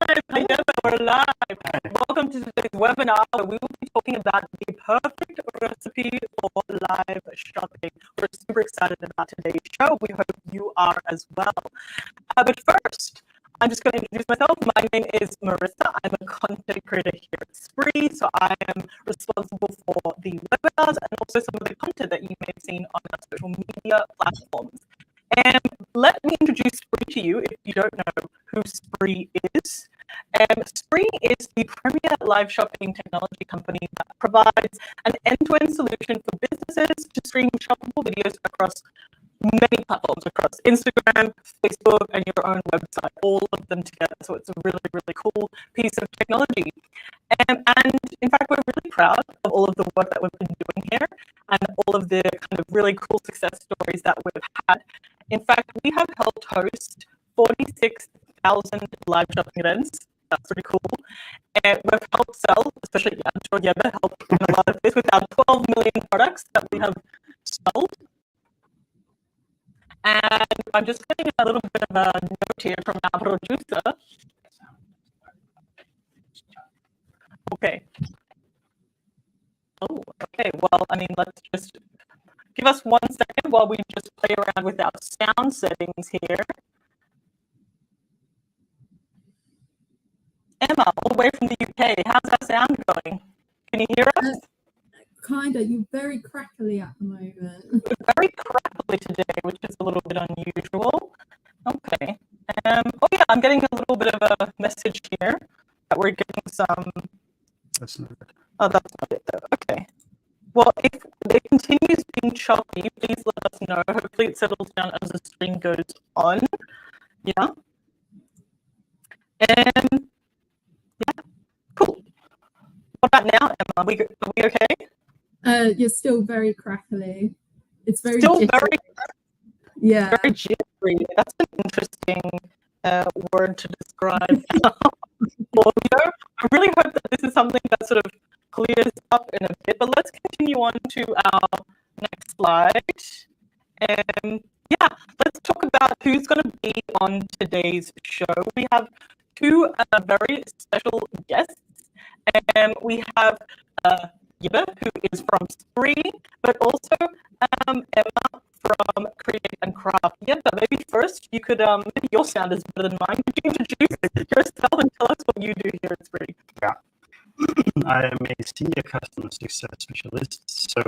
Hi, Gemma, we're live. Welcome to today's webinar where we will be talking about the perfect recipe for live shopping. We're super excited about today's show. We hope you are as well. But first, I'm just going to introduce myself. My name is Marissa. I'm a content creator here at Sprii. So I am responsible for the webinars and also some of the content that you may have seen on our social media platforms. And let me introduce Sprii to you if you don't know who Sprii is. Sprii is the premier live shopping technology company that provides an end-to-end solution for businesses to stream shoppable videos across many platforms, across Instagram, Facebook, and your own website, all of them together. So it's a really, really cool piece of technology. And in fact, we're really proud of all of the work that we've been doing here and all of the kind of really cool success stories that we've had. In fact, we have helped host 46,000 live shopping events. That's pretty cool. And we've helped sell, especially, I'm sure Yeba helped in a lot of this, with our 12 million products that we have sold. And I'm just getting a little bit of a note here from our producer. Okay. Oh, okay. Well, I mean, let's just give us 1 second while we just play around with our sound settings here. Emma, all the way from the UK, how's that sound going? Can you hear us? Kind of. You're very crackly at the moment. Very crackly today, which is a little bit unusual. Okay. Oh yeah, I'm getting a little bit of a message here that we're getting some. That's not it. Oh, that's not it though. Okay. Well, if it continues being choppy, please let us know. Hopefully it settles down as the stream goes on. Yeah. And yeah, cool. What about now, Emma? Are we okay? You're still very crackly. It's very still jittery. very, yeah, very jittery. That's an interesting word to describe audio. I really hope that this is something that sort of clears up in a bit. But let's continue on to our next slide. Yeah, let's talk about who's going to be on today's show. We have two very special guests. We have Yiba, who is from Sprii, but also Emma from Create and Craft. Yiba, maybe first you could, maybe your sound is better than mine. Could you introduce yourself and tell us what you do here at Sprii? Yeah. I am a senior customer success specialist. So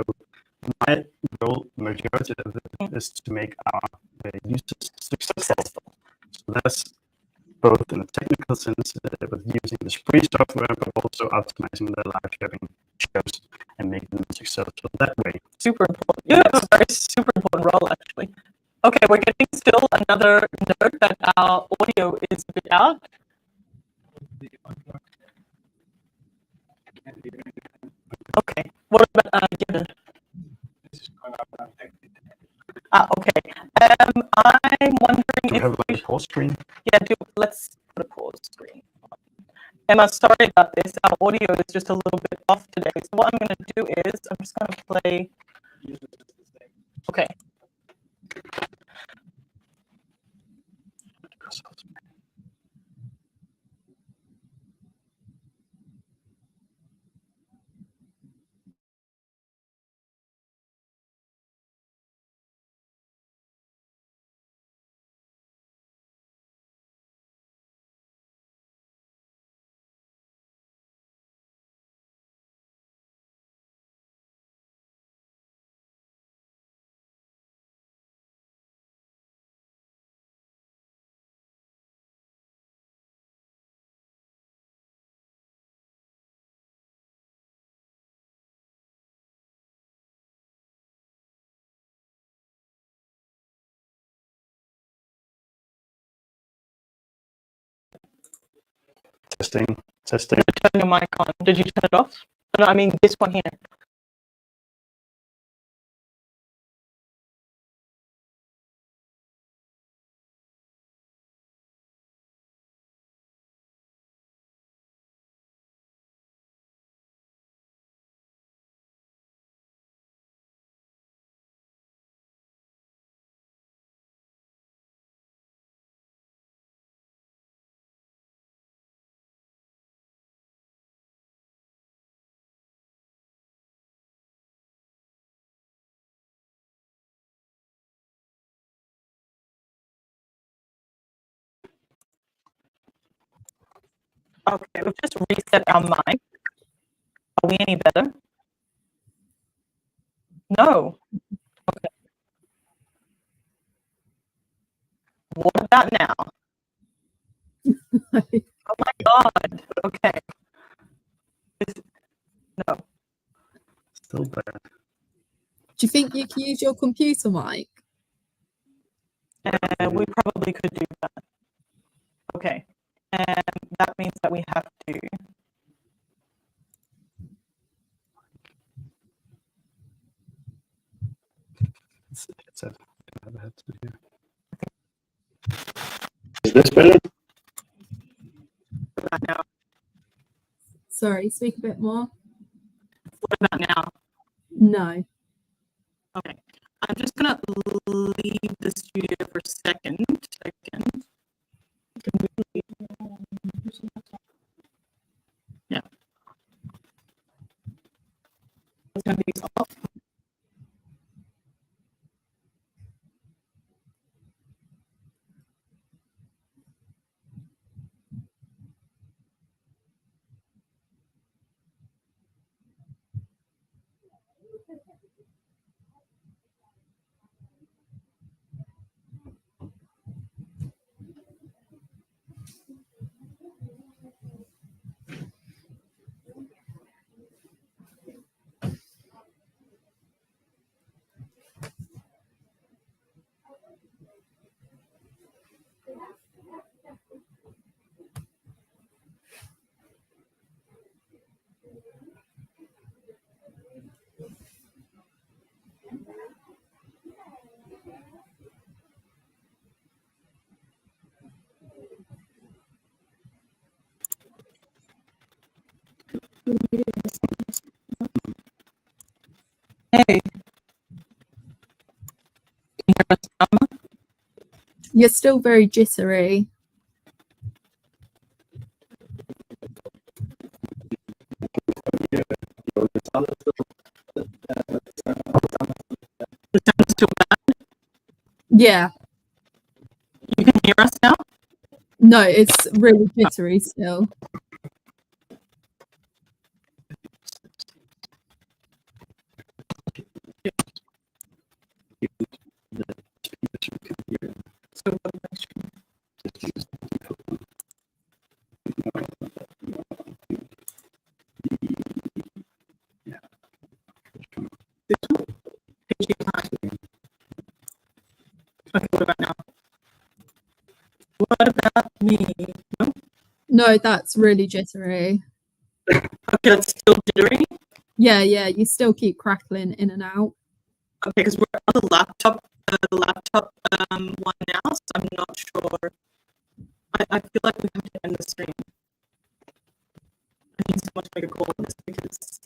my role, majority of it, is to make our users successful. So that's both in a technical sense with using the Sprii software, but also optimizing the live shopping shows and making them successful that way. Super important. You have a very super important role, actually. Okay, we're getting still another note that our audio is a bit out. Okay. What about Gibbon? Okay. I'm wondering if we have like a pause screen. Yeah, let's put a pause screen. Emma, sorry about this. Our audio is just a little bit off today. So what I'm going to do is I'm just going to play. Okay. Testing. Turn your mic on. Did you turn it off? No, I mean this one here. Okay, we've just reset our mic. Are we any better? No. Okay. What about now? Oh my God. Okay. No. Still bad. Do you think you can use your computer mic? We probably could do that. Okay. And that means that we have to. It's a Is this better? What about now? Sorry, speak a bit more. What about now? No. Okay. I'm just gonna leave the studio for a second. Can we leave? Yeah. It's gonna be off. Hey. Can you hear us now? You're still very jittery. The sound is still bad. Yeah. You can hear us now? No, it's really jittery still. So okay, what about now? What about me? No? No, that's really jittery. Okay, that's still jittery. Yeah, you still keep crackling in and out. Okay, because we're on the laptop one now, so I'm not sure. I feel like we have to end the stream. I need someone to make a call on this because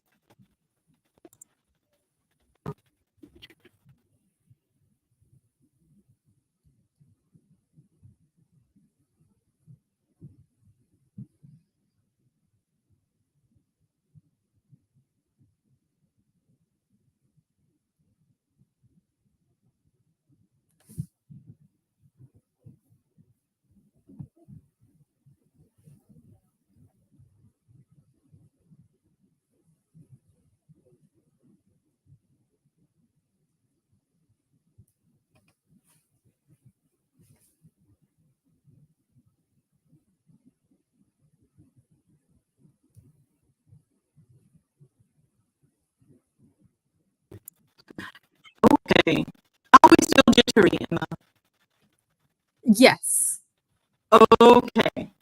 okay. Are we still jittery, Emma? Yes. Okay.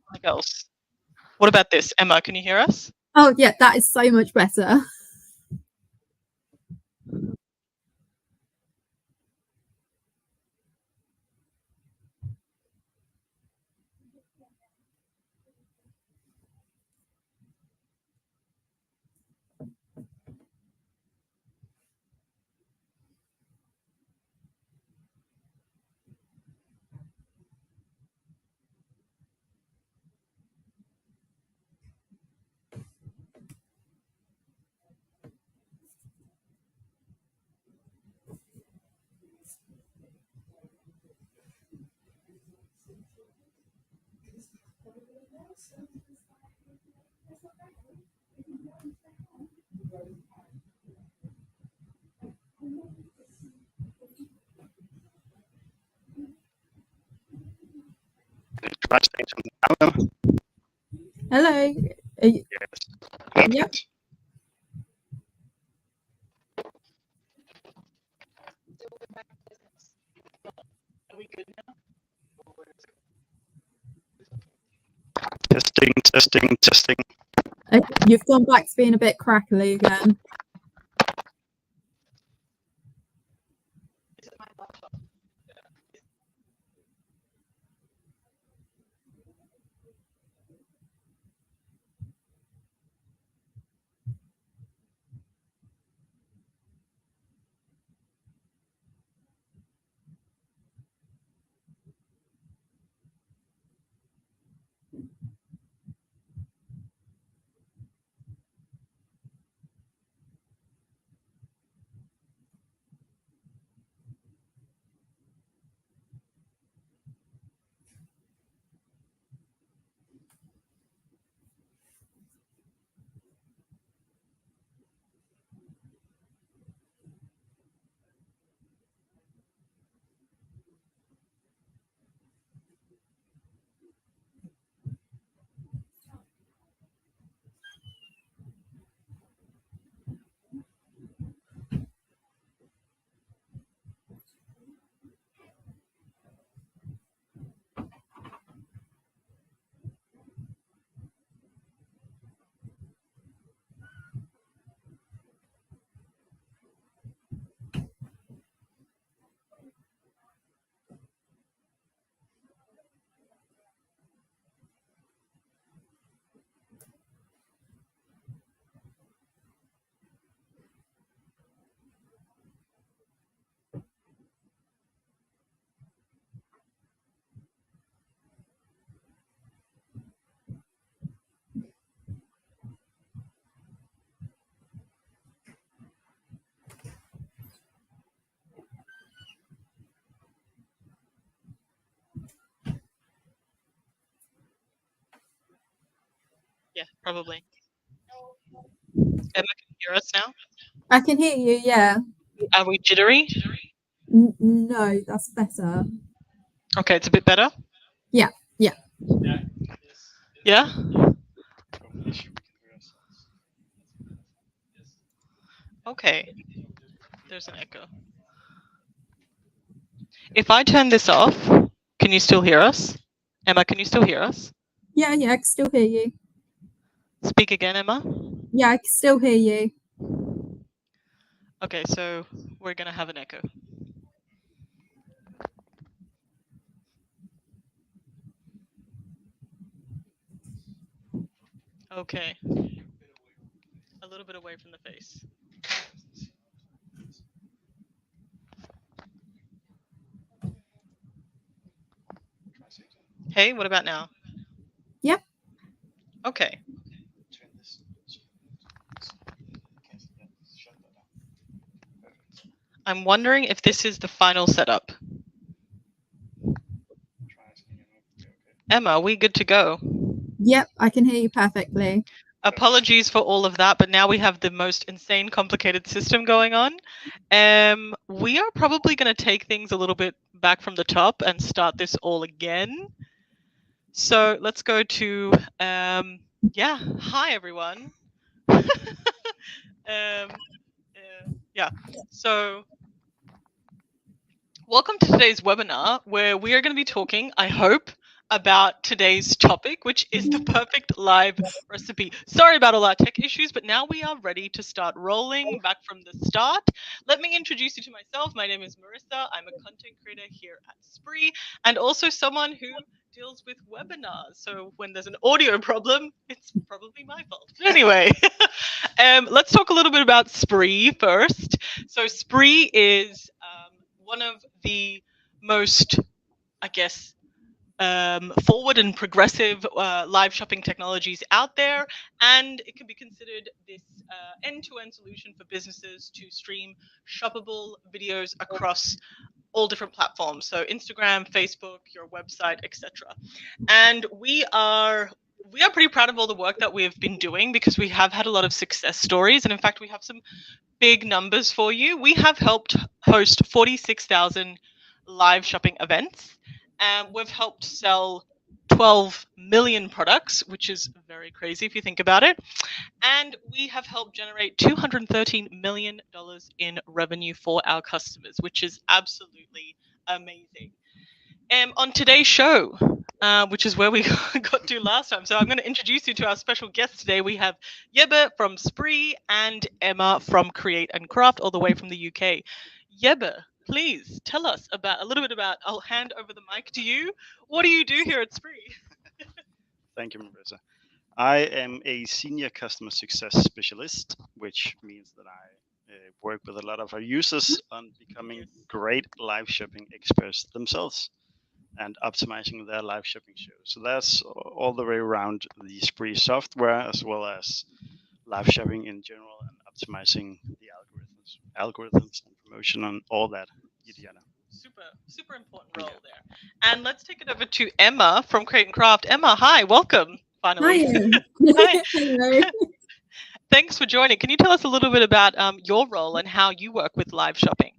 Something else. What about this? Emma, can you hear us? Oh, yeah, that is so much better. Try saying something now. Hello. Are you- Yes. Yep. Are we good now? Testing, testing, testing. You've gone back to being a bit crackly again. Is it my laptop? Yeah, probably. Emma, can you hear us now? I can hear you, yeah. Are we jittery? No, that's better. Okay, it's a bit better. Yeah, yeah. Yeah? Okay. There's an echo. If I turn this off, can you still hear us? Emma, can you still hear us? Yeah, I can still hear you. Speak again, Emma. Yeah, I can still hear you. Okay, so we're going to have an echo. Okay. A little bit away from the face. Hey, what about now? Yep. Okay. I'm wondering if this is the final setup. Emma, are we good to go? Yep, I can hear you perfectly. Apologies for all of that, but now we have the most insane, complicated system going on. We are probably going to take things a little bit back from the top and start this all again. So let's go to, hi everyone. Yeah, so welcome to today's webinar where we are going to be talking, I hope, about today's topic, which is the perfect live recipe. Sorry about all our tech issues, but now we are ready to start rolling back from the start. Let me introduce you to myself. My name is Marissa. I'm a content creator here at Sprii and also someone who deals with webinars. So when there's an audio problem, it's probably my fault. But anyway, let's talk a little bit about Sprii first. So Sprii is one of the most, I guess, forward and progressive live shopping technologies out there, and it can be considered this end-to-end solution for businesses to stream shoppable videos across all different platforms, so Instagram, Facebook, your website, etc. And we are pretty proud of all the work that we've been doing because we have had a lot of success stories, and in fact we have some big numbers for you. We have helped host 46,000 live shopping events. We've helped sell 12 million products, which is very crazy if you think about it. And we have helped generate $213 million in revenue for our customers, which is absolutely amazing. On today's show, which is where we got to last time. So I'm going to introduce you to our special guests today. We have Jebbe from Sprii and Emma from Create and Craft, all the way from the UK. Jebbe, please tell us a little bit about, I'll hand over the mic to you. What do you do here at Sprii? Thank you, Marissa. I am a senior customer success specialist, which means that I work with a lot of our users on becoming great live shopping experts themselves and optimizing their live shopping shows. So that's all the way around the Sprii software, as well as live shopping in general, and optimizing the algorithms and promotion and all that. Yada. Super important role there. And let's take it over to Emma from Create and Craft. Emma, hi, welcome. Finally. Hi. Hello. Thanks for joining. Can you tell us a little bit about your role and how you work with live shopping?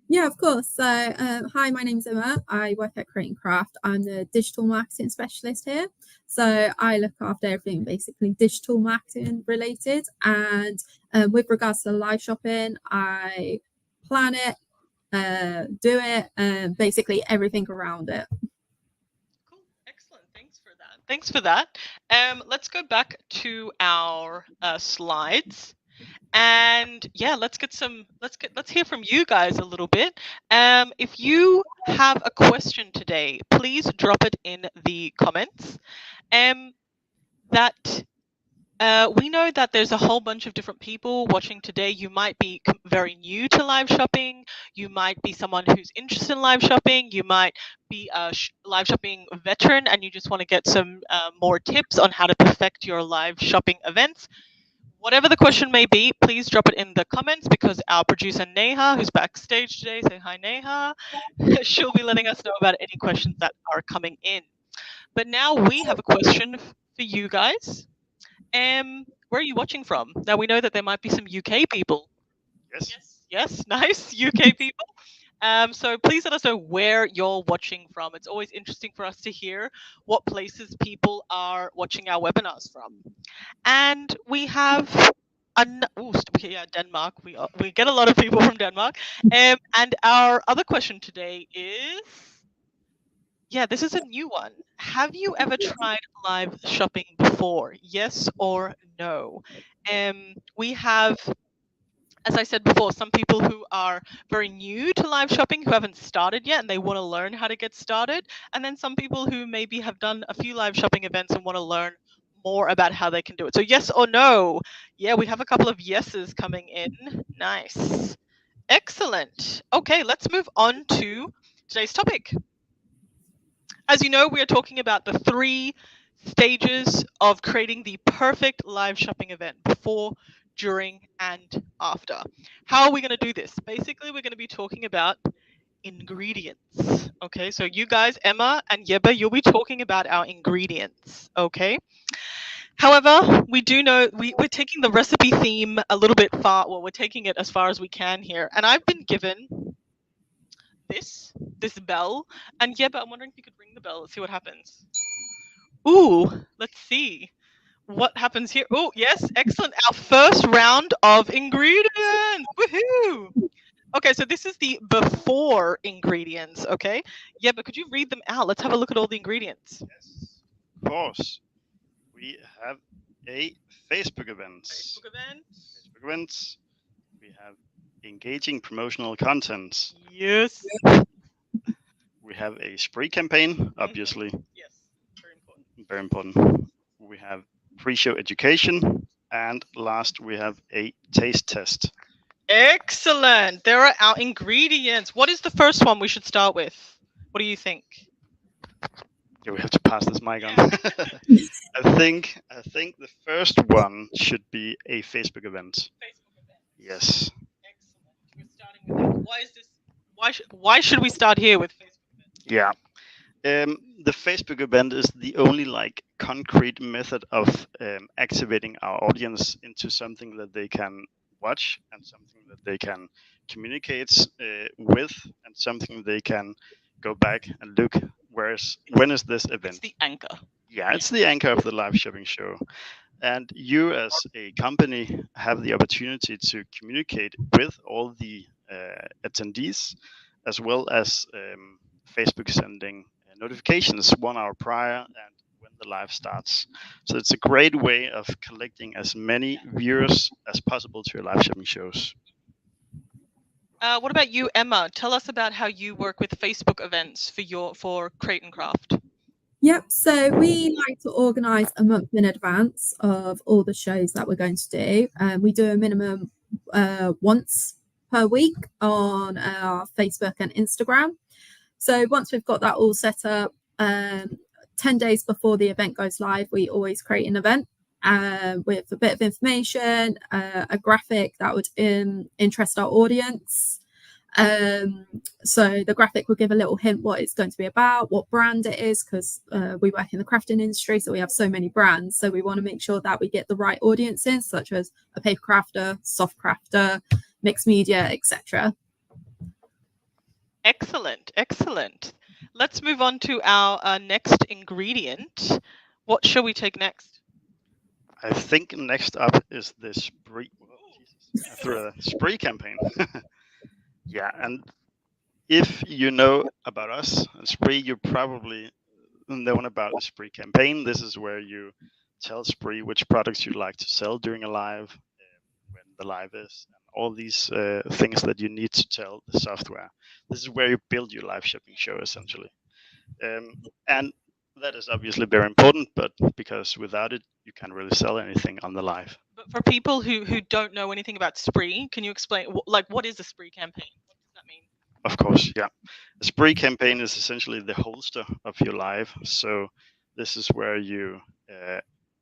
Yeah, of course. So, hi, my name's Emma. I work at Create and Craft. I'm the digital marketing specialist here. So I look after everything basically digital marketing related. And with regards to live shopping, I plan it, do it, and basically everything around it. Cool. Excellent. Thanks for that. Let's go back to our slides. And yeah, let's hear from you guys a little bit. If you have a question today, please drop it in the comments. We know that there's a whole bunch of different people watching today. You might be very new to live shopping. You might be someone who's interested in live shopping. You might be a live shopping veteran and you just want to get some more tips on how to perfect your live shopping events. Whatever the question may be, please drop it in the comments because our producer Neha, who's backstage today, say hi Neha, she'll be letting us know about any questions that are coming in. But now we have a question for you guys. Where are you watching from? Now we know that there might be some UK people. Yes, nice, UK people. So please let us know where you're watching from. It's always interesting for us to hear what places people are watching our webinars from. And we have Denmark. We get a lot of people from Denmark. And our other question today is, this is a new one. Have you ever tried live shopping before? Yes or no? We have, as I said before, some people who are very new to live shopping who haven't started yet and they want to learn how to get started. And then some people who maybe have done a few live shopping events and want to learn more about how they can do it. So yes or no? Yeah, we have a couple of yeses coming in. Nice. Excellent. Okay, let's move on to today's topic. As you know, we are talking about the 3 stages of creating the perfect live shopping event: before, during, and after. How are we going to do this? Basically, we're going to be talking about ingredients. Okay, so you guys, Emma and Jebbe, you'll be talking about our ingredients. Okay. However, we do know we're taking the recipe theme a little bit far. Well, we're taking it as far as we can here. And I've been given this bell. And Jebbe, I'm wondering if you could ring the bell. Let's see what happens. Ooh, let's see what happens here. Oh, yes, excellent. Our first round of ingredients. Woohoo! Okay, so this is the before ingredients, okay? Yeah, but could you read them out? Let's have a look at all the ingredients. Yes, of course. We have a Facebook event. Facebook event. Facebook events. We have engaging promotional content. Yes. We have a Sprii campaign, obviously, Yes. Very important. very important. We have pre-show education, and last we have a taste test. Excellent. There are our ingredients. What is the first one we should start with? What do you think? Yeah, we have to pass this mic on. I think the first one should be a Facebook event. Facebook event. Yes. Excellent. We're starting with that. Why is this? Why should we start here with Facebook event? Yeah. The Facebook event is the only like concrete method of activating our audience into something that they can watch and something that they can communicate with and something they can go back and look. When is this event? It's the anchor. Yeah, it's the anchor of the live shopping show. And you as a company have the opportunity to communicate with all the attendees, as well as Facebook sending notifications 1 hour prior and when the live starts. So it's a great way of collecting as many viewers as possible to your live shopping shows. What about you, Emma? Tell us about how you work with Facebook events for Crate and Craft. Yep, so we like to organise a month in advance of all the shows that we're going to do. We do a minimum once per week on our Facebook and Instagram. So once we've got that all set up, 10 days before the event goes live, we always create an event with a bit of information, a graphic that would interest our audience. So the graphic will give a little hint what it's going to be about, what brand it is, because we work in the crafting industry, so we have so many brands. So we want to make sure that we get the right audiences, such as a paper crafter, soft crafter, mixed media, etc. Excellent, excellent. Let's move on to our next ingredient. What shall we take next? I think next up is the Sprii. Through a Sprii campaign. Yeah, and if you know about us and Sprii, you probably known about the Sprii campaign. This is where you tell Sprii which products you'd like to sell during a live, when the live is, and all these things that you need to tell the software. This is where you build your live shopping show, essentially. And that is obviously very important, but because without it, you can't really sell anything on the live. But for people who don't know anything about Sprii, can you explain, what is a Sprii campaign? What does that mean? Of course, yeah. A Sprii campaign is essentially the holster of your live. So this is where you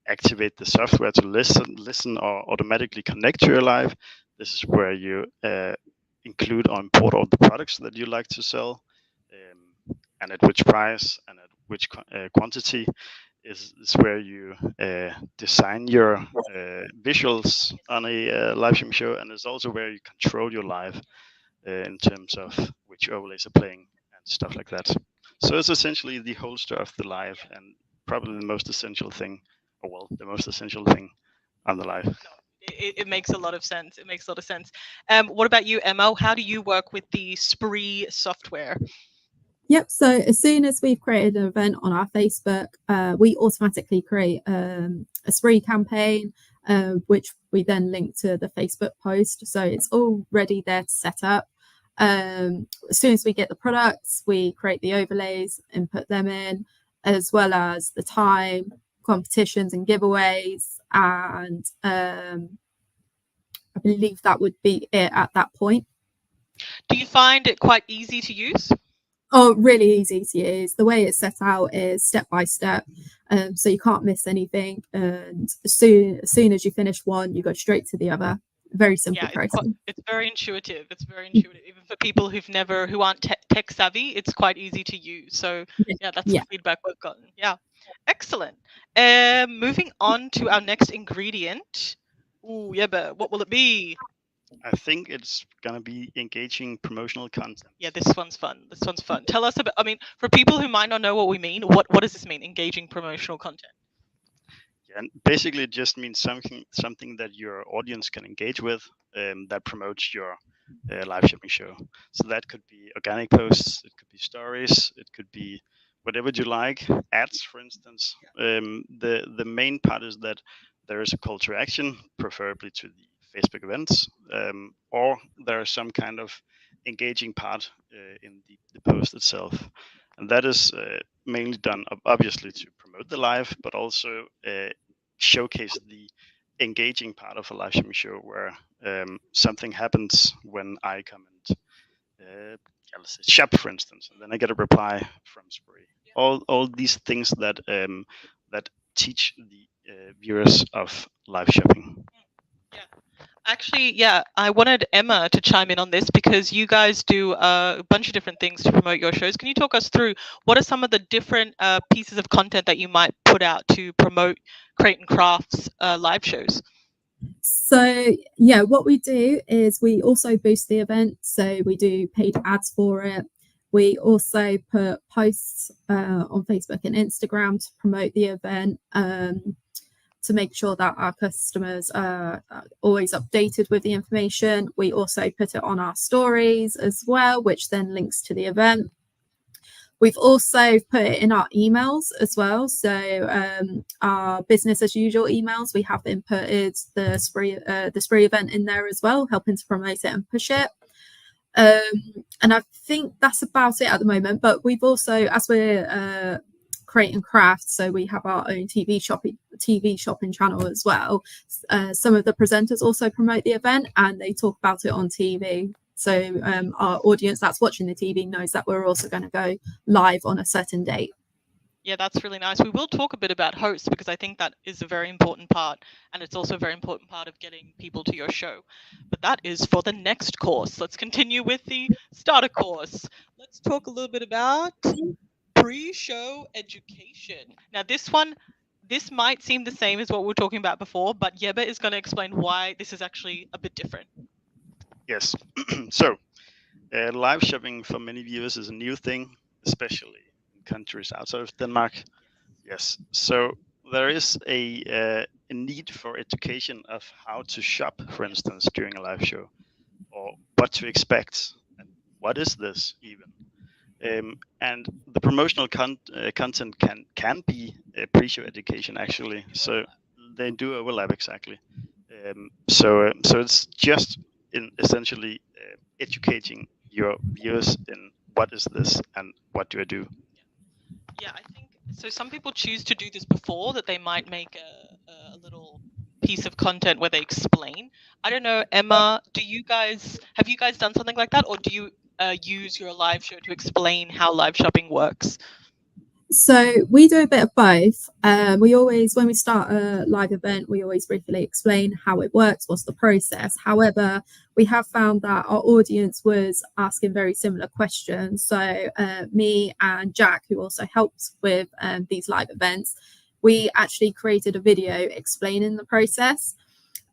activate the software to listen or automatically connect to your live. This is where you include or import all the products that you like to sell, and at which price and at which quantity. Is where you design your visuals on a live stream show, and it's also where you control your live in terms of which overlays are playing and stuff like that. So it's essentially the holster of the live, and probably the most essential thing, or well, the most essential thing on the live. It makes a lot of sense. It makes a lot of sense. What about you, Emma? How do you work with the Sprii software? Yep, so as soon as we've created an event on our Facebook, we automatically create a Sprii campaign, which we then link to the Facebook post. So it's already there to set up. As soon as we get the products, we create the overlays and put them in, as well as the time, competitions and giveaways. And I believe that would be it at that point. Do you find it quite easy to use? Oh, really easy to use. The way it's set out is step by step, so you can't miss anything. And as soon as you finish one, you go straight to the other. Very simple process. It's very intuitive. It's very intuitive, even for people who aren't tech savvy. It's quite easy to use. So yeah, that's the feedback we've gotten. Yeah, excellent. Moving on to our next ingredient. Ooh, yeah, but what will it be? I think it's gonna be engaging promotional content. Yeah, this one's fun. This one's fun. Tell us about. I mean, for people who might not know what we mean, what does this mean? Engaging promotional content. Yeah, and basically, it just means something that your audience can engage with, that promotes your live shopping show. So that could be organic posts, it could be stories, it could be whatever you like, ads, for instance. The main part is that there is a call to action, preferably to the Facebook events, or there is some kind of engaging part in the post itself. And that is mainly done, obviously, to promote the live, but also showcase the engaging part of a live streaming show where something happens when I come and let's say shop, for instance, and then I get a reply from Sprii. All these things that that teach the viewers of live shopping. Actually, yeah, I wanted Emma to chime in on this because you guys do a bunch of different things to promote your shows. Can you talk us through what are some of the different pieces of content that you might put out to promote Crate and Craft's live shows? So yeah, what we do is we also boost the event. So we do paid ads for it. We also put posts on Facebook and Instagram to promote the event, to make sure that our customers are always updated with the information. We also put it on our stories as well, which then links to the event. We've also put it in our emails as well. So our business as usual emails, we have inputted the Sprii event in there as well, helping to promote it and push it. And I think that's about it at the moment. But we've also, as we're Crate and Craft, so we have our own TV shopping channel as well. Some of the presenters also promote the event and they talk about it on TV. So our audience that's watching the TV knows that we're also going to go live on a certain date. Yeah, that's really nice. We will talk a bit about hosts because I think that is a very important part, and it's also a very important part of getting people to your show. But that is for the next course. Let's continue with the starter course. Let's talk a little bit about pre-show education. Now, this might seem the same as what we were talking about before, but Jebbe is going to explain why this is actually a bit different. Yes. So, live shopping for many viewers is a new thing, especially in countries outside of Denmark. Yes. So there is a need for education of how to shop, for instance, during a live show, or what to expect, and what is this even. And the promotional content can be a pre-show education actually. So they do overlap exactly. So it's just in essentially educating your viewers in what is this and what do I do. Yeah, I think so. Some people choose to do this before that they might make a little piece of content where they explain. I don't know, Emma, have you guys done something like that, or do you use your live show to explain how live shopping works? So we do a bit of both. We always, when we start a live event, we always briefly explain how it works, what's the process. However, we have found that our audience was asking very similar questions. So me and Jack, who also helped with these live events, we actually created a video explaining the process.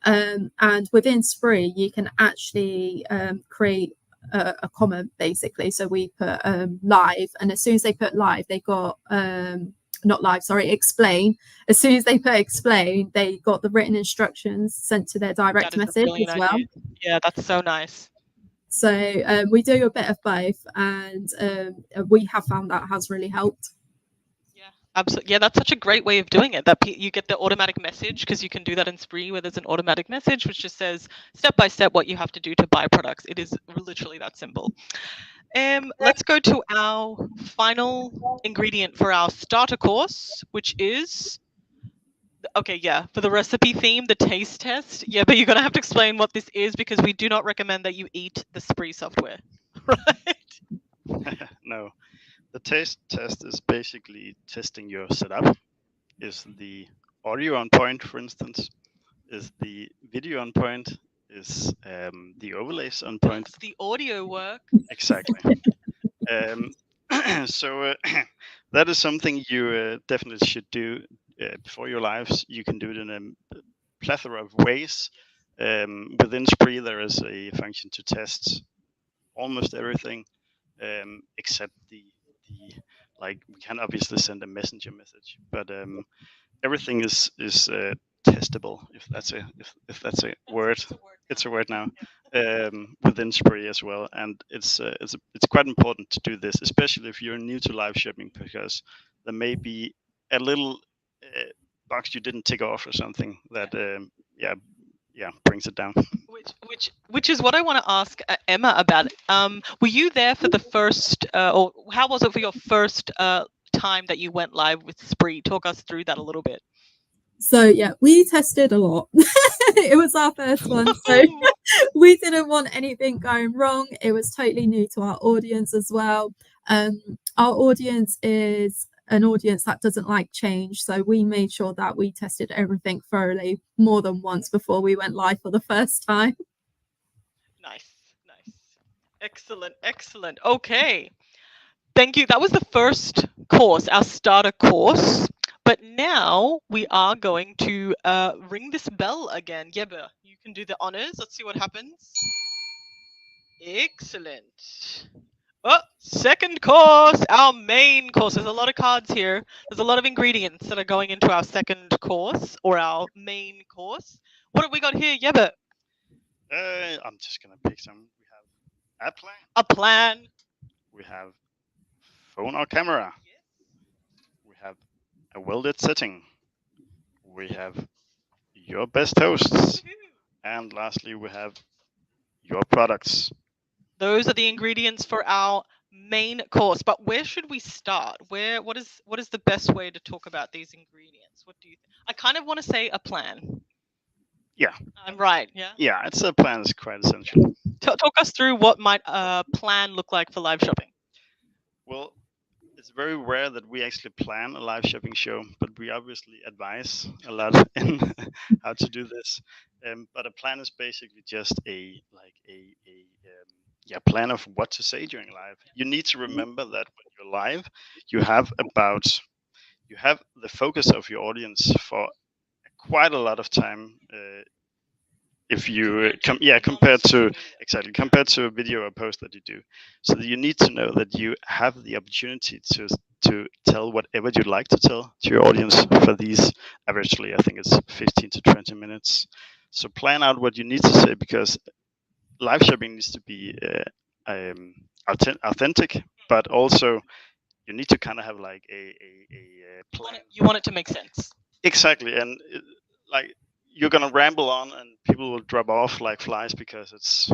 And within Sprii, you can actually create a comment basically. So we put live, and as soon as they put live, they got explain. As soon as they put explain, they got the written instructions sent to their direct message as well. Idea. Yeah, that's so nice. So we do a bit of both, and we have found that has really helped. Absolutely. Yeah, that's such a great way of doing it, that you get the automatic message, because you can do that in Sprii where there's an automatic message which just says step by step what you have to do to buy products. It is literally that simple. Let's go to our final ingredient for our starter course, which is for the recipe theme, the taste test. Yeah, but you're going to have to explain what this is, because we do not recommend that you eat the Sprii software, right? No. The taste test is basically testing your setup. Is the audio on point, for instance? Is the video on point? Is the overlays on point? Does the audio work? Exactly. So that is something you definitely should do before your lives. You can do it in a plethora of ways. Within Sprii, there is a function to test almost everything except the like we can obviously send a messenger message, but everything is testable, if that's a word. word. It's a word now within Sprii as well, and it's quite important to do this, especially if you're new to live shopping, because there may be a little box you didn't tick off or something that brings it down. Which is what I want to ask Emma about. Were you there for the first, or how was it for your first time that you went live with Sprii? Talk us through that a little bit. So yeah, we tested a lot. It was our first one, so we didn't want anything going wrong. It was totally new to our audience as well. Our audience is an audience that doesn't like change, so we made sure that we tested everything thoroughly more than once before we went live for the first time. Nice. Excellent. Okay, thank you. That was the first course, our starter course. But now we are going to ring this bell again. Jebbe, you can do the honors. Let's see what happens. Excellent. Oh, second course, our main course. There's a lot of cards here. There's a lot of ingredients that are going into our second course or our main course. What have we got here, Jebbe? I'm just going to pick some. We have a plan. A plan. We have phone or camera. We have a well-lit setting. We have your best hosts. And lastly, we have your products. Those are the ingredients for our main course. But where should we start? What is the best way to talk about these ingredients? What do you think? I kind of want to say a plan. Yeah. I'm right, yeah? Yeah, it's a plan is quite essential. Talk us through what might a plan look like for live shopping. Well, it's very rare that we actually plan a live shopping show, but we obviously advise a lot in how to do this. But a plan is basically just a plan of what to say during live. You need to remember that when you're live, you have the focus of your audience for quite a lot of time. If you compared to a video or post that you do, so that you need to know that you have the opportunity to tell whatever you'd like to tell to your audience for these averagely, I think it's 15 to 20 minutes. So plan out what you need to say, because live shopping needs to be authentic, but also you need to kind of have like a plan. You want it to make sense. Exactly, and you're gonna ramble on, and people will drop off like flies, because it's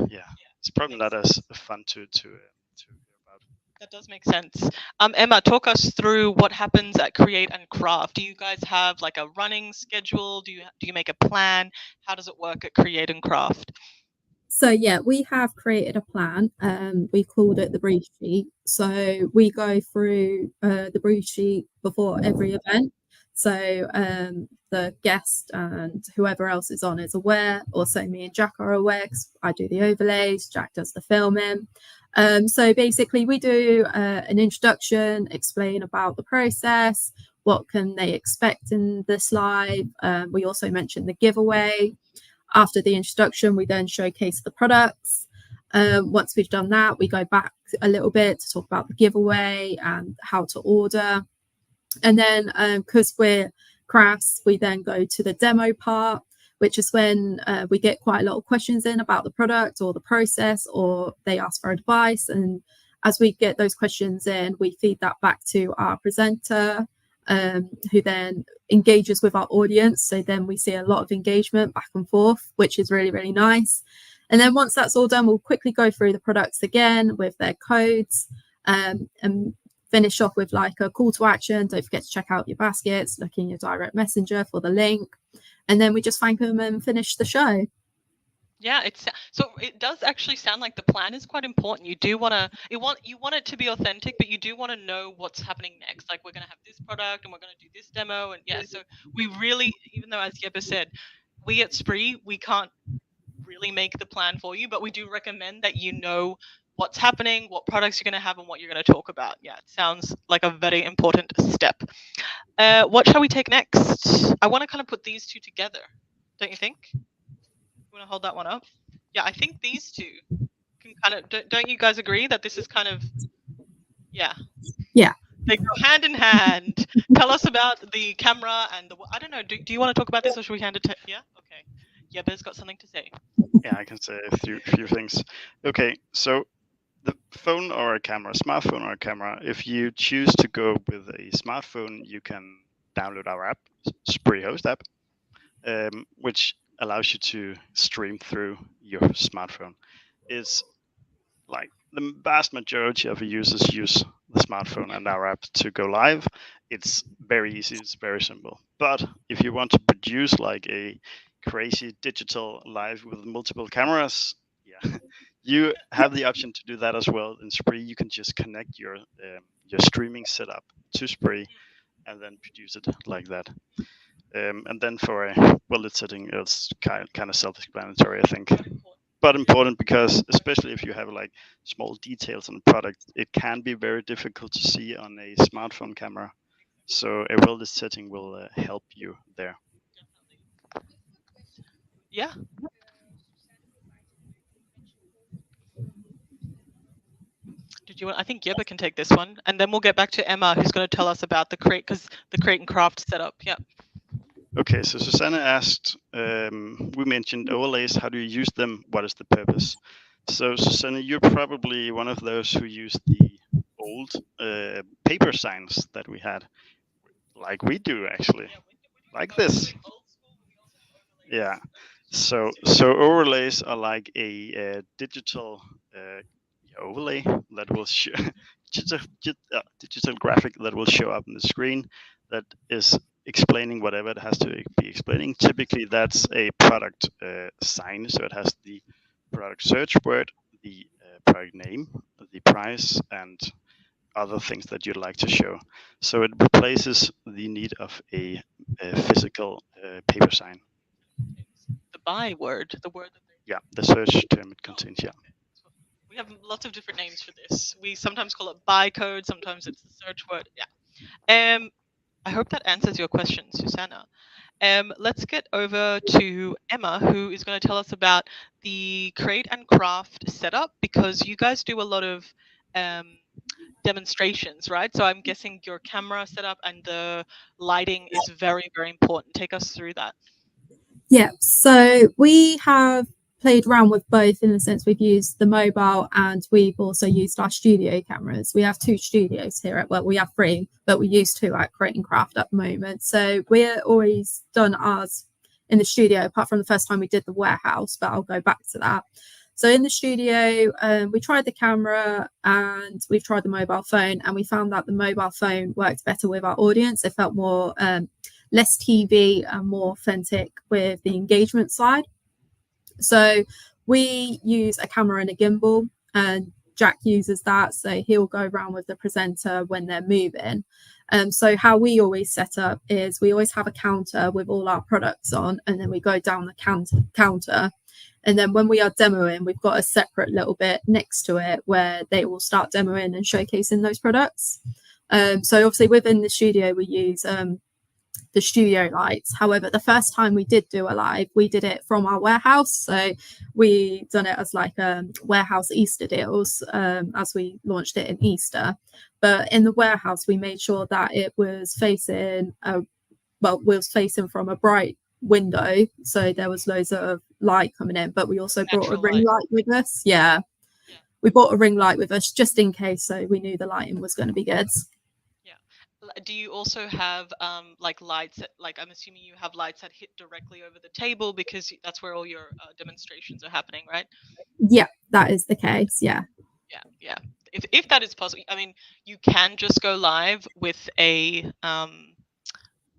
probably not as fun to hear about. That does make sense. Emma, talk us through what happens at Create and Craft. Do you guys have like a running schedule? Do you make a plan? How does it work at Create and Craft? So yeah, we have created a plan. We called it the brief sheet. So we go through the brief sheet before every event. So the guest and whoever else is on is aware. Also, me and Jack are aware, because I do the overlays, Jack does the filming. So basically, we do an introduction, explain about the process, what can they expect in this live. We also mention the giveaway. After the introduction, we then showcase the products. Once we've done that, we go back a little bit to talk about the giveaway and how to order. And then because we're crafts, we then go to the demo part, which is when we get quite a lot of questions in about the product or the process, or they ask for advice. And as we get those questions in, we feed that back to our presenter, who then engages with our audience. So then we see a lot of engagement back and forth, which is really, really nice. And then once that's all done, we'll quickly go through the products again with their codes, and finish off with like a call to action. Don't forget to check out your baskets, look in your direct messenger for the link, and then we just thank them and finish the show. Yeah, it does actually sound like the plan is quite important. You want it to be authentic, but you do want to know what's happening next. Like, we're going to have this product and we're going to do this demo, and so we really, even though, as Jebbe said, we at Sprii, we can't really make the plan for you, but we do recommend that you know what's happening, what products you're going to have, and what you're going to talk about. Yeah, it sounds like a very important step. What shall we take next? I want to kind of put these two together, don't you think? You want to hold that one up? Yeah, I think these two can kind of, don't you guys agree that this is kind of, yeah. They go hand in hand. Tell us about the camera and I don't know, do you want to talk about this, or should we hand it to, yeah? Okay. Jebe's got something to say. Yeah, I can say a few things. Okay, so the phone or a camera, smartphone or a camera, if you choose to go with a smartphone, you can download our app, Spree Host app, which allows you to stream through your smartphone. It's like the vast majority of users use the smartphone and our app to go live. It's very easy, it's very simple. But if you want to produce like a crazy digital live with multiple cameras, yeah, you have the option to do that as well. In Spree, you can just connect your streaming setup to Spree and then produce it like that. And then for a bullet setting, it's kind of self-explanatory, I think. But important because especially if you have like small details on the product, it can be very difficult to see on a smartphone camera. So a well-lit setting will help you there. Yeah. Did you want? I think Jebe can take this one, and then we'll get back to Emma, who's going to tell us about the crate, because the crate and craft setup. Yeah. Okay, so Susanna asked, we mentioned overlays. How do you use them? What is the purpose? So Susanna, you're probably one of those who used the old paper signs that we had, like we do actually, like this. Yeah. So overlays are like a digital overlay that will show digital graphic that will show up on the screen that is explaining whatever it has to be explaining. Typically, that's a product sign, so it has the product search word, the product name, the price, and other things that you'd like to show. So it replaces the need of a physical paper sign. The buy word, the word that they. Yeah, the search term it contains. Yeah. We have lots of different names for this. We sometimes call it buy code, sometimes it's the search word. Yeah. I hope that answers your question, Susanna. Let's get over to Emma, who is going to tell us about the crate and craft setup, because you guys do a lot of demonstrations, right? So I'm guessing your camera setup and the lighting is very, very important. Take us through that. Yeah, so we have played around with both in the sense we've used the mobile and we've also used our studio cameras. We have 2 studios here well, we have 3, but we use 2 at Crate and Craft at the moment. So we're always done ours in the studio, apart from the first time we did the warehouse, but I'll go back to that. So in the studio, we tried the camera and we've tried the mobile phone, and we found that the mobile phone worked better with our audience. It felt more less TV and more authentic with the engagement side. So we use a camera and a gimbal, and Jack uses that. So he'll go around with the presenter when they're moving. So how we always set up is we always have a counter with all our products on, and then we go down the counter. And then when we are demoing, we've got a separate little bit next to it where they will start demoing and showcasing those products. So obviously within the studio, we use the studio lights. However, the first time we did do a live, we did it from our warehouse. So we done it as like warehouse Easter deals as we launched it in Easter. But in the warehouse, we made sure that it was facing from a bright window. So there was loads of light coming in, but we also brought a ring light with us. Yeah. We bought a ring light with us just in case. So we knew the lighting was going to be good. Do you also have like lights that, like, I'm assuming you have lights that hit directly over the table because that's where all your demonstrations are happening, right? Yeah, that is the case. Yeah. Yeah. If that is possible, I mean, you can just go live with a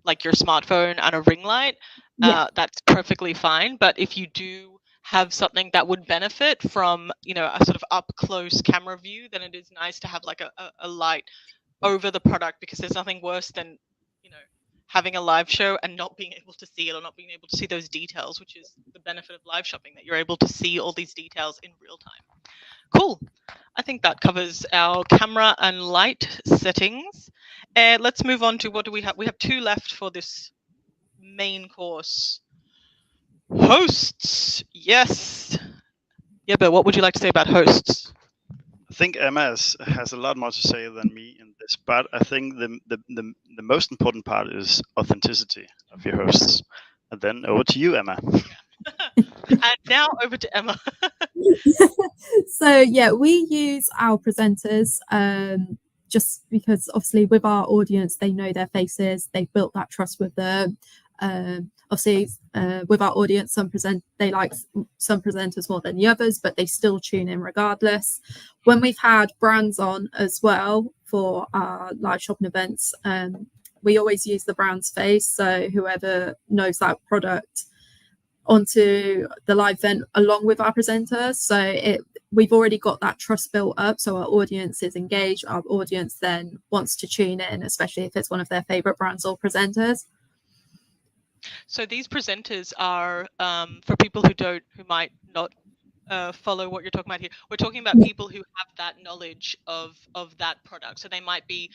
like your smartphone and a ring light. That's perfectly fine. But if you do have something that would benefit from, you know, a sort of up close camera view, then it is nice to have like a light over the product, because there's nothing worse than, you know, having a live show and not being able to see it, or not being able to see those details, which is the benefit of live shopping, that you're able to see all these details in real time. Cool. I think that covers our camera and light settings. Let's move on to what do we have? We have 2 left for this main course. Hosts. Yes. Yeah, but what would you like to say about hosts? I think Emma has a lot more to say than me in this, but I think the most important part is authenticity of your hosts. And then over to you, Emma. And now over to Emma. So yeah, we use our presenters just because obviously with our audience, they know their faces, they've built that trust with them. Obviously, with our audience, they like some presenters more than the others, but they still tune in regardless. When we've had brands on as well for our live shopping events, we always use the brand's face, so whoever knows that product onto the live event along with our presenters. So we've already got that trust built up, so our audience is engaged. Our audience then wants to tune in, especially if it's one of their favorite brands or presenters. So these presenters are for people who might not follow what you're talking about here. We're talking about people who have that knowledge of that product. So they might be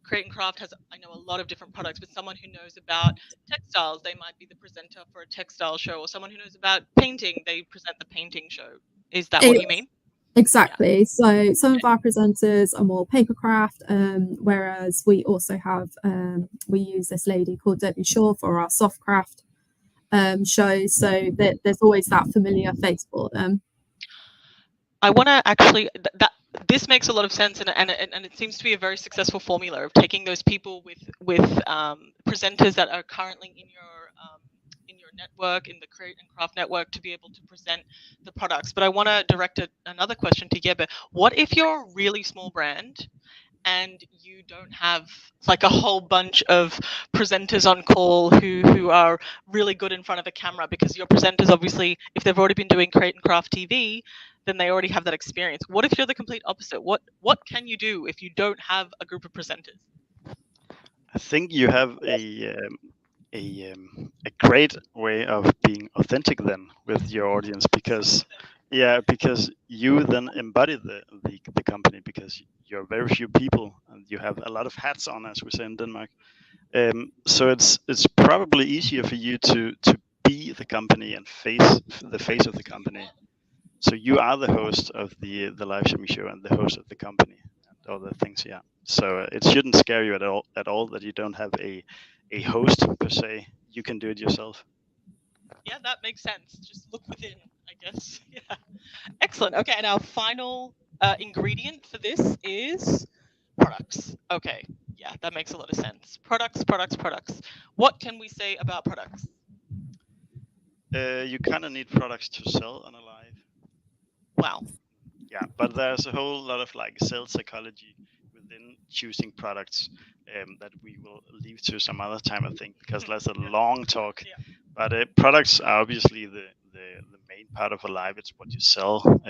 Create and Craft has, I know, a lot of different products, but someone who knows about textiles, they might be the presenter for a textile show, or someone who knows about painting, they present the painting show. Is that what you mean? Exactly. Yeah. So some of our presenters are more paper craft, whereas we also have we use this lady called Debbie Shaw for our soft craft shows. So there's always that familiar face for them. I want to actually this makes a lot of sense, and it seems to be a very successful formula of taking those people with presenters that are currently in your network, in the Create and Craft network, to be able to present the products. But I want to direct another question to Yebe. What if you're a really small brand and you don't have like a whole bunch of presenters on call who are really good in front of a camera? Because your presenters, obviously, if they've already been doing Create and Craft TV, then they already have that experience. What if you're the complete opposite? What can you do if you don't have a group of presenters? I think you have a great way of being authentic then with your audience, because you then embody the company, because you're very few people and you have a lot of hats on, as we say in Denmark. So it's probably easier for you to be the company and the face of the company. So you are the host of the live streaming show and the host of the company and all the things. Yeah. So it shouldn't scare you at all that you don't have a host per se. You can do it yourself. Yeah, that makes sense. Just look within, I guess. Yeah. Excellent. Okay, and our final ingredient for this is products. Okay, yeah, that makes a lot of sense. Products. What can we say about products? You kind of need products to sell on a live. Wow. Yeah, but there's a whole lot of like sales psychology within choosing products that we will leave to some other time, I think, because that's a long talk. Yeah. But products are obviously the main part of a live. It's what you sell.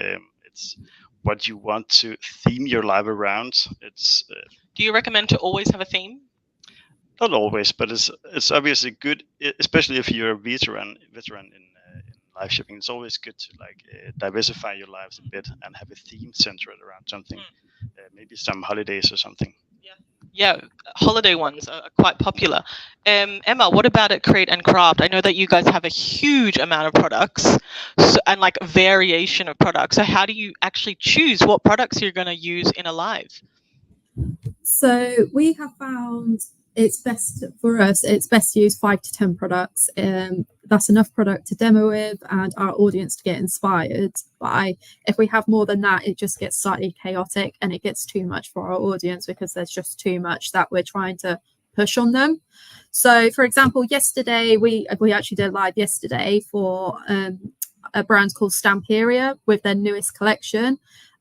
It's what you want to theme your live around. It's. Do you recommend to always have a theme? Not always, but it's obviously good, especially if you're a veteran in live shipping. It's always good to like diversify your lives a bit and have a theme centered around something, maybe some holidays or something. Yeah, holiday ones are quite popular. Emma, what about at Create and Craft? I know that you guys have a huge amount of products and like variation of products. So how do you actually choose what products you're going to use in a live? So we have found it's best to use 5 to 10 products. That's enough product to demo with and our audience to get inspired by. If we have more than that, it just gets slightly chaotic and it gets too much for our audience because there's just too much that we're trying to push on them. So for example, yesterday we actually did a live yesterday for a brand called Stamperia with their newest collection.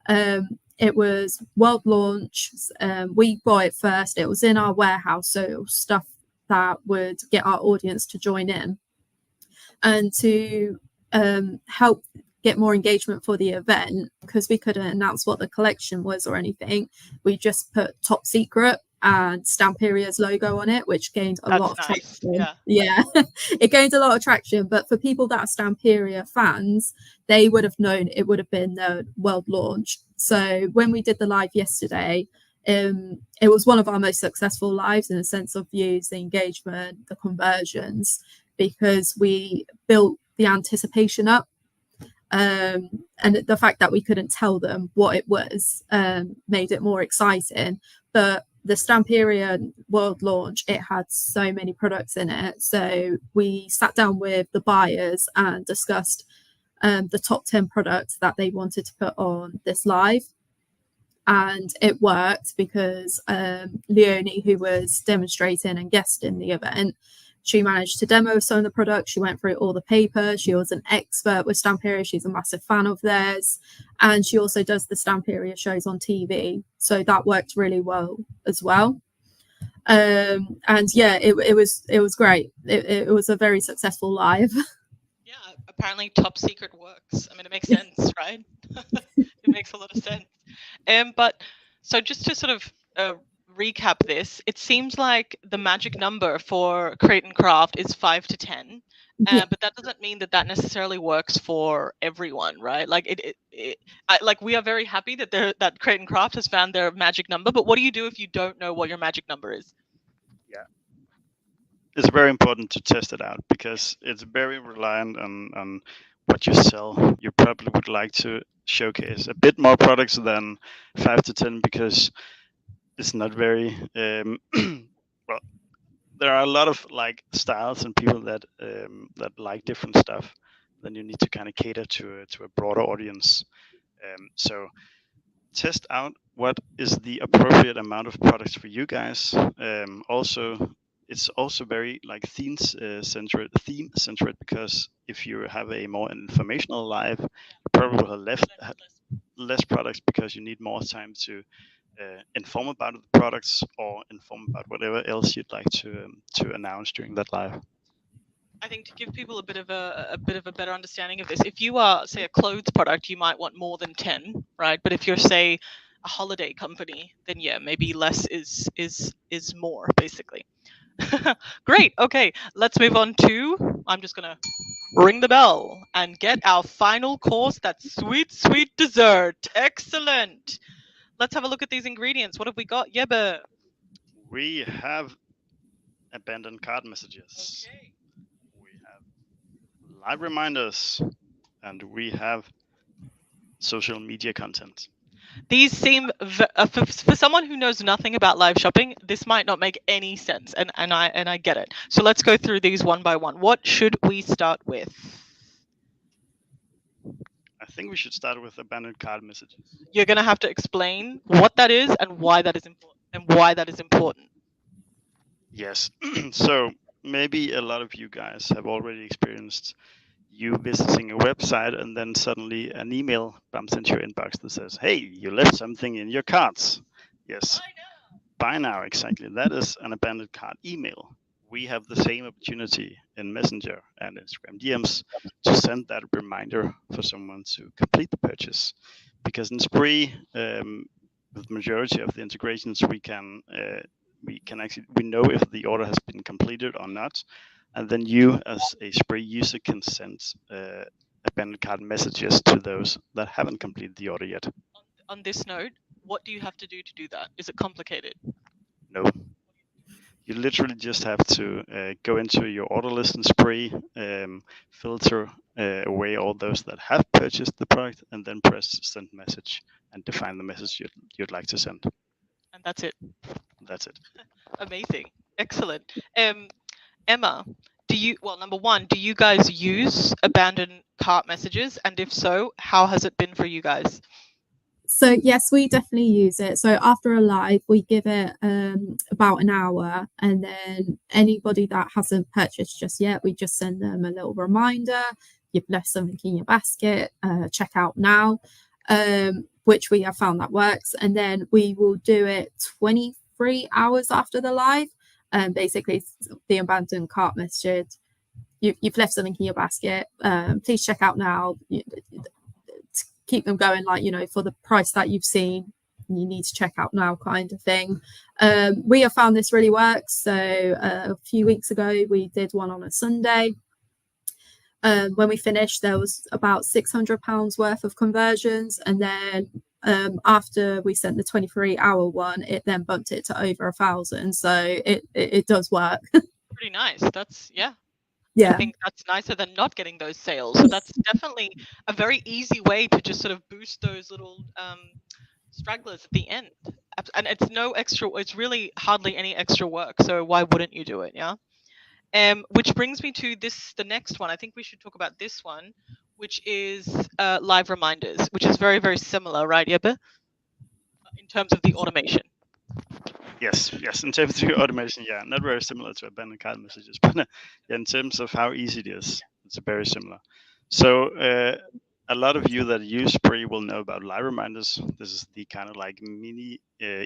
It was world launch. We bought it first. It was in our warehouse, so it was stuff that would get our audience to join in. And to help get more engagement for the event, because we couldn't announce what the collection was or anything, we just put top secret and Stamperia's logo on it, which gained a lot of traction. Yeah. It gained a lot of traction, but for people that are Stamperia fans, they would have known it would have been the world launch. So when we did the live yesterday, it was one of our most successful lives in the sense of views, the engagement, the conversions, because we built the anticipation up. And the fact that we couldn't tell them what it was made it more exciting. But the Stamperia world launch, it had so many products in it. So we sat down with the buyers and discussed the top 10 products that they wanted to put on this live. And it worked because Leonie, who was demonstrating and guesting the event, she managed to demo some of the products. She went through all the papers. She was an expert with Stamperia. She's a massive fan of theirs. And she also does the Stamperia shows on TV. So that worked really well as well. And yeah, it was great. It was a very successful live. Yeah, apparently top secret works. I mean, it makes sense, right? It makes a lot of sense. But so just to sort of recap this, it seems like the magic number for Create and Craft is 5 to 10. But that doesn't mean that necessarily works for everyone, right? Like like we are very happy that that Create and Craft has found their magic number. But what do you do if you don't know what your magic number is? Yeah, it's very important to test it out because it's very reliant on what you sell. You probably would like to showcase a bit more products than 5 to 10 because it's not very well. There are a lot of like styles and people that like different stuff. Then you need to kind of cater to a broader audience. So test out what is the appropriate amount of products for you guys. Also, it's also very like theme centered because if you have a more informational live, you probably will have less products because you need more time to inform about the products or inform about whatever else you'd like to announce during that live. I think to give people a bit of a better understanding of this, if you are, say, a clothes product, you might want more than 10, right? But if you're, say, a holiday company, then yeah, maybe less is more, basically. Great. Okay, let's move on to, I'm just gonna ring the bell and get our final course, that sweet, sweet dessert. Excellent. Let's have a look at these ingredients. What have we got, Jebbe? We have abandoned cart messages. Okay. We have live reminders, and we have social media content. These seem for someone who knows nothing about live shopping, this might not make any sense, and I get it. So let's go through these one by one. What should we start with? I think we should start with abandoned cart messages. You're going to have to explain what that is and why that is important. Yes. So maybe a lot of you guys have already experienced you visiting a website and then suddenly an email bumps into your inbox that says, "Hey, you left something in your carts." Yes. Buy now, exactly. That is an abandoned cart email. We have the same opportunity in Messenger and Instagram DMs to send that reminder for someone to complete the purchase. Because in Sprii, with the majority of the integrations, we know if the order has been completed or not, and then you, as a Sprii user, can send abandoned cart messages to those that haven't completed the order yet. On this note, what do you have to do that? Is it complicated? No. You literally just have to go into your order list in Sprii, filter away all those that have purchased the product, and then press send message and define the message you'd like to send. And that's it. That's it. Amazing. Excellent. Emma, number one, do you guys use abandoned cart messages? And if so, how has it been for you guys? So yes, we definitely use it. So after a live, we give it about an hour, and then anybody that hasn't purchased just yet, we just send them a little reminder. You've left something in your basket. Check out now, which we have found that works. And then we will do it 23 hours after the live. Basically, the abandoned cart message. You've left something in your basket. Please check out now. Keep them going, like, for the price that you've seen, you need to check out now, kind of thing. We have found this really works. So a few weeks ago, we did one on a Sunday. When we finished, there was about £600 worth of conversions, and then after we sent the 23-hour one, it then bumped it to over 1,000. So it does work. Pretty nice. That's yeah. I think that's nicer than not getting those sales. So that's definitely a very easy way to just sort of boost those little stragglers at the end. and it's no extra. It's really hardly any extra work. So why wouldn't you do it? Yeah. Which brings me to the next one. I think we should talk about this one, which is live reminders, which is very, very similar, right, Jeppe? In terms of the automation. Yes, in terms of automation, yeah, not very similar to abandoned cart messages, but yeah, in terms of how easy it is, it's very similar. So a lot of you that use Sprii will know about live reminders. This is the kind of like mini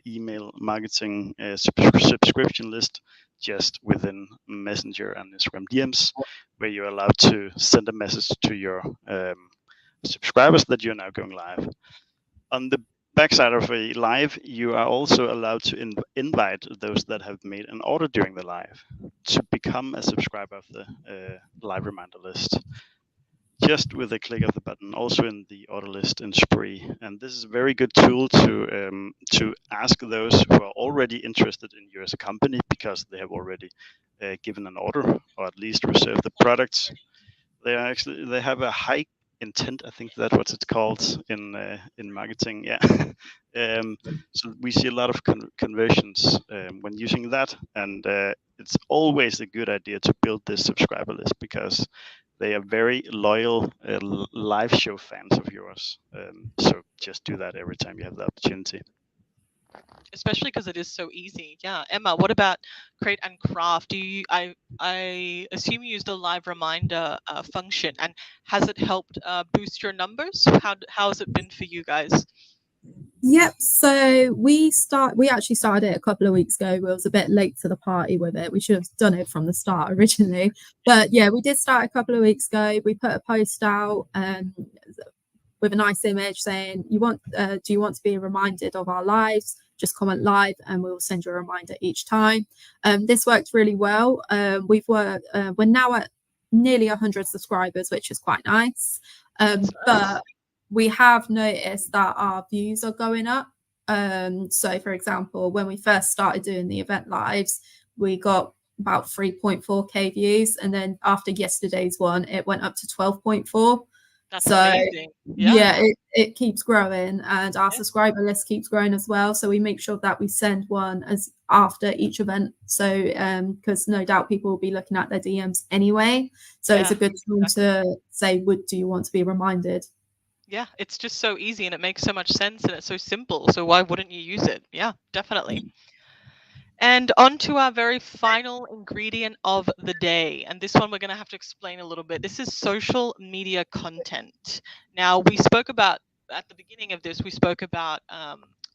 email marketing subscription list just within Messenger and Instagram DMs, where you're allowed to send a message to your subscribers that you're now going live. On the backside of a live, you are also allowed to invite those that have made an order during the live to become a subscriber of the live reminder list, just with a click of the button, also in the order list in Sprii. And this is a very good tool to ask those who are already interested in you as a company, because they have already given an order or at least reserved the products. They have a high intent, I think that's what it's called in marketing. Yeah. So we see a lot of conversions when using that, and it's always a good idea to build this subscriber list, because they are very loyal live show fans of yours. So just do that every time you have the opportunity. Especially because it is so easy. Yeah, Emma, what about Create and Craft? Do you? I assume you use the live reminder function, and has it helped boost your numbers? How has it been for you guys? Yep. So we actually started it a couple of weeks ago. We was a bit late to the party with it. We should have done it from the start originally. But yeah, we did start a couple of weeks ago. We put a post out with a nice image saying, do you want to be reminded of our lives? Just comment live and we'll send you a reminder each time. This worked really well. We're now at nearly 100 subscribers, which is quite nice. But we have noticed that our views are going up. So for example, when we first started doing the event lives, we got about 3.4k views, and then after yesterday's one, it went up to 12.4. That's amazing. Yeah, it keeps growing, and our subscriber list keeps growing as well. So we make sure that we send one as after each event. So because no doubt people will be looking at their DMs anyway. So it's a good time to say, do you want to be reminded? Yeah, it's just so easy and it makes so much sense and it's so simple. So why wouldn't you use it? Yeah, definitely. And on to our very final ingredient of the day. And this one we're going to have to explain a little bit. This is social media content. Now, we spoke about, at the beginning of this, we spoke about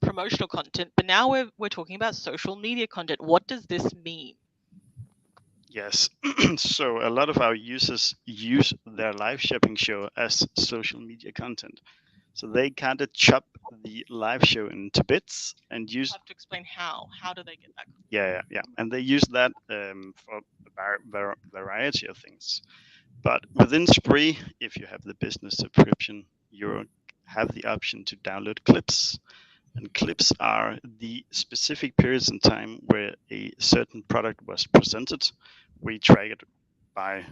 promotional content, but now we're talking about social media content. What does this mean? Yes, so a lot of our users use their live shopping show as social media content. So they kind of chop the live show into bits and use. You have to explain how. How do they get that? Yeah. And they use that for a variety of things. But within Sprii, if you have the business subscription, you have the option to download clips. And clips are the specific periods in time where a certain product was presented. We track it by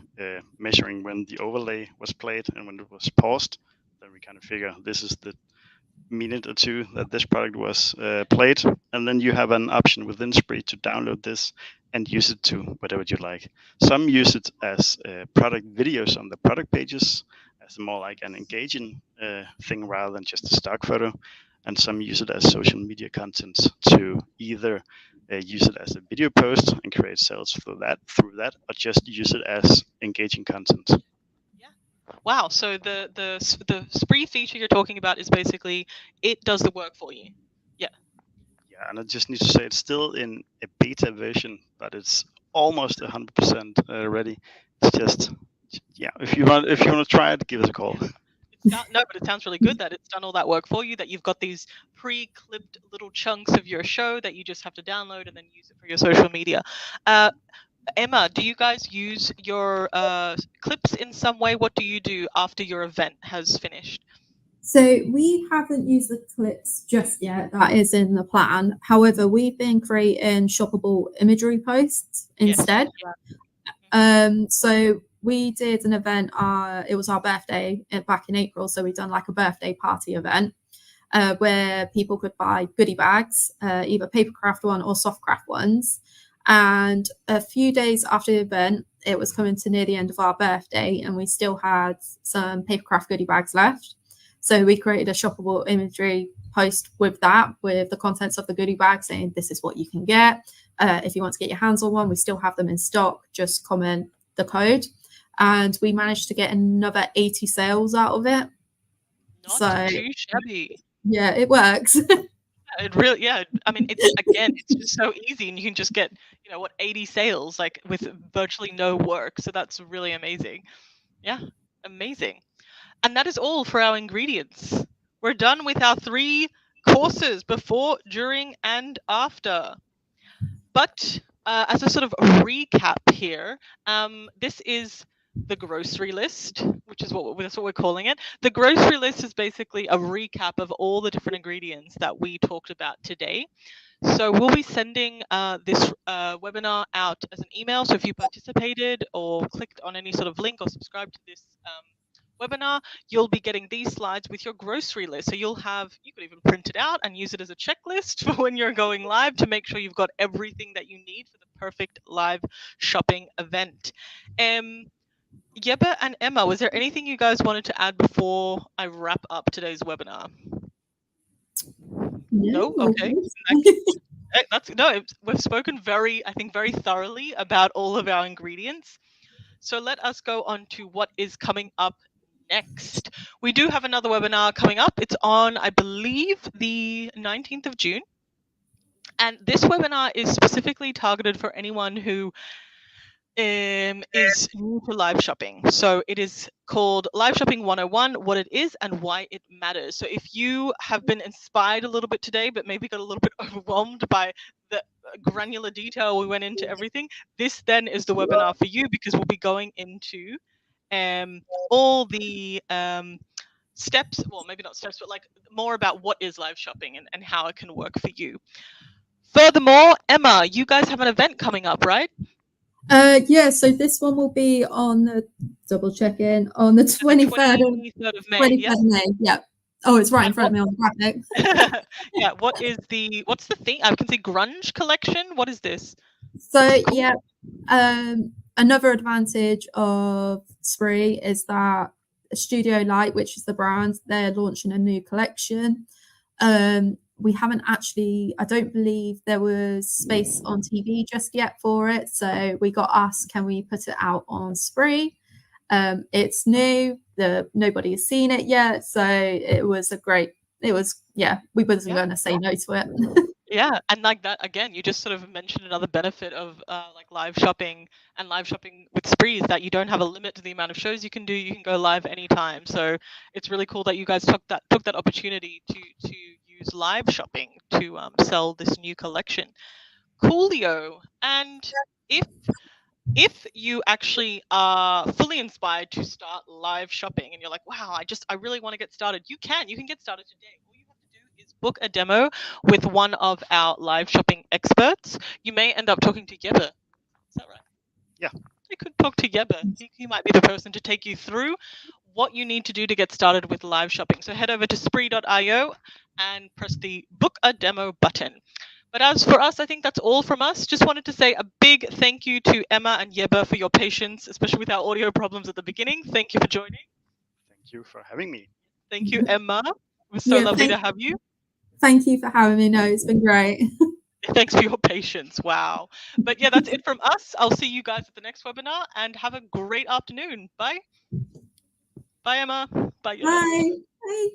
measuring when the overlay was played and when it was paused. Then we kind of figure this is the minute or two that this product was played. And then you have an option within Sprii to download this and use it to whatever you like. Some use it as product videos on the product pages, as more like an engaging thing rather than just a stock photo. And some use it as social media content to either use it as a video post and create sales through that, or just use it as engaging content. Yeah. Wow. So the Sprii feature you're talking about is basically it does the work for you. Yeah. Yeah, and I just need to say it's still in a beta version, but it's almost 100% ready. It's just, yeah. If you want to try it, give us a call. No, but it sounds really good that it's done all that work for you, that you've got these pre-clipped little chunks of your show that you just have to download and then use it for your social media. Emma, do you guys use your clips in some way? What do you do after your event has finished? So we haven't used the clips just yet. That is in the plan. However, we've been creating shoppable imagery posts instead. Yes. So we did an event, it was our birthday back in April, so we've done like a birthday party event. where people could buy goodie bags, either paper craft one or soft craft ones. And a few days after the event, it was coming to near the end of our birthday, and we still had some paper craft goodie bags left. So we created a shoppable imagery post with that, with the contents of the goodie bag, saying this is what you can get. If you want to get your hands on one, we still have them in stock. Just comment the code. And we managed to get another 80 sales out of it. Not too shabby. Yeah, it works. It really, yeah. I mean, it's just so easy, and you can just get, 80 sales like with virtually no work. So that's really amazing. Yeah, amazing. And that is all for our ingredients. We're done with our 3 courses: before, during, and after. But as a sort of recap here, this is the grocery list, which is that's what we're calling it. The grocery list is basically a recap of all the different ingredients that we talked about today. So we'll be sending this webinar out as an email. So if you participated or clicked on any sort of link or subscribed to this webinar, you'll be getting these slides with your grocery list. So you could even print it out and use it as a checklist for when you're going live to make sure you've got everything that you need for the perfect live shopping event. Yeba and Emma, was there anything you guys wanted to add before I wrap up today's webinar? No? Okay. We've spoken very thoroughly about all of our ingredients. So let us go on to what is coming up next. We do have another webinar coming up. It's on, I believe, the 19th of June. And this webinar is specifically targeted for anyone who is new to live shopping. So it is called Live Shopping 101, what it is and why it matters. So if you have been inspired a little bit today, but maybe got a little bit overwhelmed by the granular detail we went into everything, this then is the webinar for you, because we'll be going into all the steps, well, maybe not steps, but like more about what is live shopping and how it can work for you. Furthermore, Emma, you guys have an event coming up, right? Yeah, so this one will be on the on the 23rd of May. Yes. May. Yeah. Oh, it's right in front of me on the graphic. Yeah. What's the thing? I can see grunge collection. What is this? So yeah, another advantage of Sprii is that Studio Light, which is the brand, they're launching a new collection. We haven't actually, I don't believe there was space on TV just yet for it. So we got asked, can we put it out on Sprii? It's new, nobody has seen it yet. So we wasn't going to say no to it. Yeah, and like that, again, you just sort of mentioned another benefit of like live shopping and live shopping with Spree is that you don't have a limit to the amount of shows you can do. You can go live anytime. So it's really cool that you guys took that opportunity to use live shopping to sell this new collection. Coolio. And if you actually are fully inspired to start live shopping and you're like, wow, I really want to get started, you can get started today. All you have to do is book a demo with one of our live shopping experts. You may end up talking to Yeba. Is that right? Yeah. You could talk to Yeba. He might be the person to take you through what you need to do to get started with live shopping. So head over to spree.io and press the book a demo button. But as for us, I think that's all from us. Just wanted to say a big thank you to Emma and Yeba for your patience, especially with our audio problems at the beginning. Thank you for joining. Thank you for having me. Thank you, Emma. It was so lovely to have you. Thank you for having me. No, it's been great. Thanks for your patience. Wow. But yeah, that's it from us. I'll see you guys at the next webinar and have a great afternoon. Bye. Bye, Emma. Bye. Bye. Bye.